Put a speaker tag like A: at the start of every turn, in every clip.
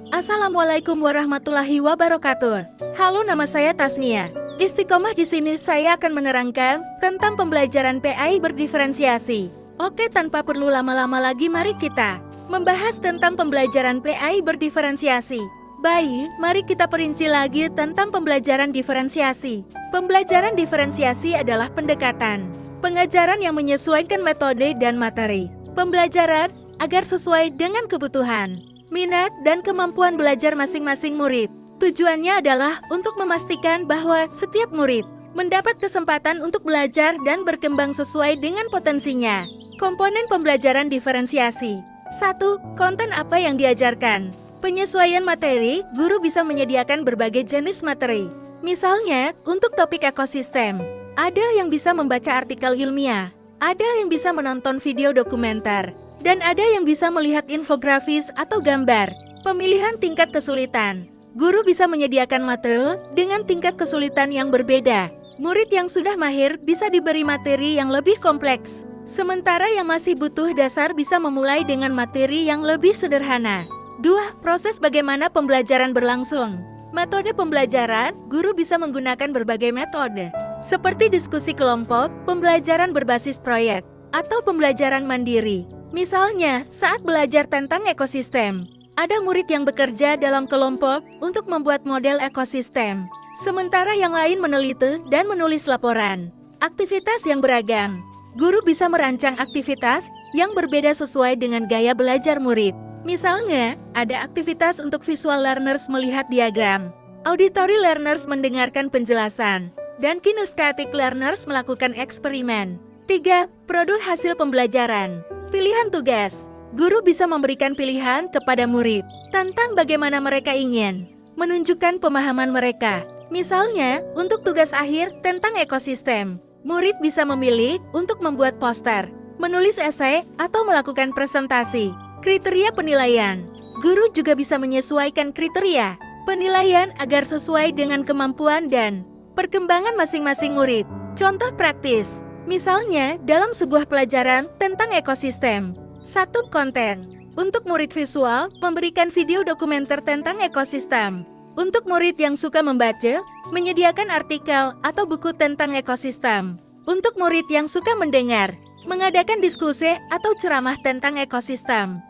A: Assalamualaikum warahmatullahi wabarakatuh. Halo, nama saya Tasnia. Istiqomah di sini saya akan menerangkan tentang pembelajaran PAI berdiferensiasi. Oke, tanpa perlu lama-lama lagi, mari kita membahas tentang pembelajaran PAI berdiferensiasi. Baik, mari kita perinci lagi tentang pembelajaran diferensiasi. Pembelajaran diferensiasi adalah pendekatan pengajaran yang menyesuaikan metode dan materi pembelajaran agar sesuai dengan kebutuhan, minat, dan kemampuan belajar masing-masing murid. Tujuannya adalah untuk memastikan bahwa setiap murid mendapat kesempatan untuk belajar dan berkembang sesuai dengan potensinya. Komponen pembelajaran diferensiasi. 1. Konten apa yang diajarkan. Penyesuaian materi, guru bisa menyediakan berbagai jenis materi. Misalnya, untuk topik ekosistem, ada yang bisa membaca artikel ilmiah, ada yang bisa menonton video dokumenter, dan ada yang bisa melihat infografis atau gambar. Pemilihan tingkat kesulitan. Guru bisa menyediakan materi dengan tingkat kesulitan yang berbeda. Murid yang sudah mahir bisa diberi materi yang lebih kompleks, sementara yang masih butuh dasar bisa memulai dengan materi yang lebih sederhana. 2. Proses bagaimana pembelajaran berlangsung. Metode pembelajaran, guru bisa menggunakan berbagai metode, seperti diskusi kelompok, pembelajaran berbasis proyek, atau pembelajaran mandiri. Misalnya, saat belajar tentang ekosistem, ada murid yang bekerja dalam kelompok untuk membuat model ekosistem, sementara yang lain meneliti dan menulis laporan. Aktivitas yang beragam. Guru bisa merancang aktivitas yang berbeda sesuai dengan gaya belajar murid. Misalnya, ada aktivitas untuk visual learners melihat diagram, auditory learners mendengarkan penjelasan, dan kinesthetic learners melakukan eksperimen. 3. Produk hasil pembelajaran. Pilihan tugas. Guru bisa memberikan pilihan kepada murid tentang bagaimana mereka ingin menunjukkan pemahaman mereka. Misalnya, untuk tugas akhir tentang ekosistem, murid bisa memilih untuk membuat poster, menulis esai, atau melakukan presentasi. Kriteria penilaian. Guru juga bisa menyesuaikan kriteria penilaian agar sesuai dengan kemampuan dan perkembangan masing-masing murid. Contoh praktis, misalnya dalam sebuah pelajaran tentang ekosistem. 1. Konten. Untuk murid visual, memberikan video dokumenter tentang ekosistem. Untuk murid yang suka membaca, menyediakan artikel atau buku tentang ekosistem. Untuk murid yang suka mendengar, mengadakan diskusi atau ceramah tentang ekosistem.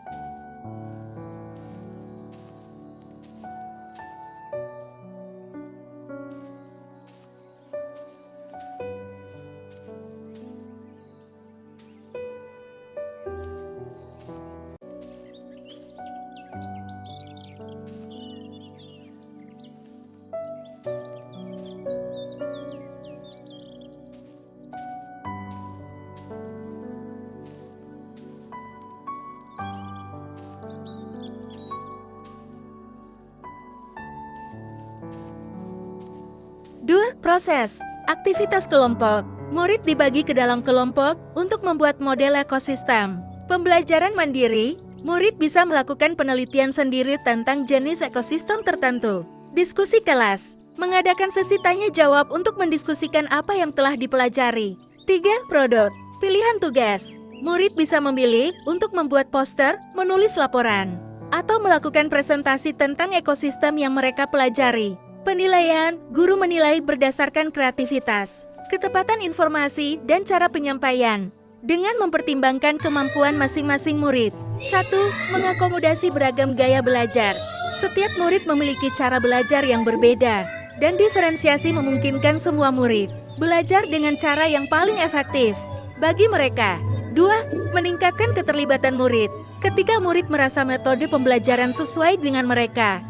A: Proses. Aktivitas kelompok. Murid dibagi ke dalam kelompok untuk membuat model ekosistem. Pembelajaran mandiri. Murid bisa melakukan penelitian sendiri tentang jenis ekosistem tertentu. Diskusi kelas. Mengadakan sesi tanya jawab untuk mendiskusikan apa yang telah dipelajari. 3. Produk. Pilihan tugas. Murid bisa memilih untuk membuat poster, menulis laporan, atau melakukan presentasi tentang ekosistem yang mereka pelajari. Penilaian, guru menilai berdasarkan kreativitas, ketepatan informasi, dan cara penyampaian, dengan mempertimbangkan kemampuan masing-masing murid. 1. Mengakomodasi beragam gaya belajar. Setiap murid memiliki cara belajar yang berbeda, dan diferensiasi memungkinkan semua murid belajar dengan cara yang paling efektif bagi mereka. 2. Meningkatkan keterlibatan murid. Ketika murid merasa metode pembelajaran sesuai dengan mereka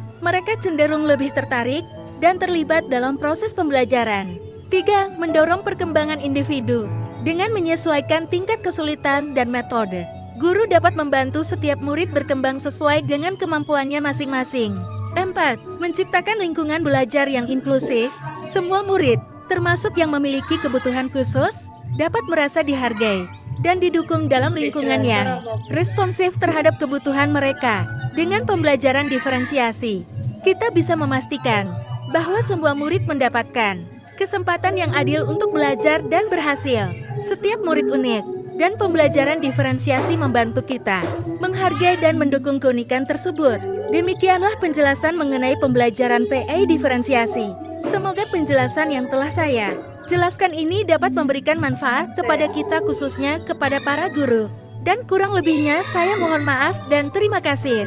A: cenderung lebih tertarik dan terlibat dalam proses pembelajaran. 3. Mendorong perkembangan individu. Dengan menyesuaikan tingkat kesulitan dan metode, guru dapat membantu setiap murid berkembang sesuai dengan kemampuannya masing-masing. 4. Menciptakan lingkungan belajar yang inklusif. Semua murid, termasuk yang memiliki kebutuhan khusus, dapat merasa dihargai dan didukung dalam lingkungan yang responsif terhadap kebutuhan mereka. Dengan pembelajaran diferensiasi, kita bisa memastikan bahwa semua murid mendapatkan kesempatan yang adil untuk belajar dan berhasil. Setiap murid unik, dan pembelajaran diferensiasi membantu kita menghargai dan mendukung keunikan tersebut. Demikianlah penjelasan mengenai pembelajaran PA diferensiasi. Semoga penjelasan yang telah saya jelaskan ini dapat memberikan manfaat kepada kita, khususnya kepada para guru. Dan kurang lebihnya saya mohon maaf dan terima kasih.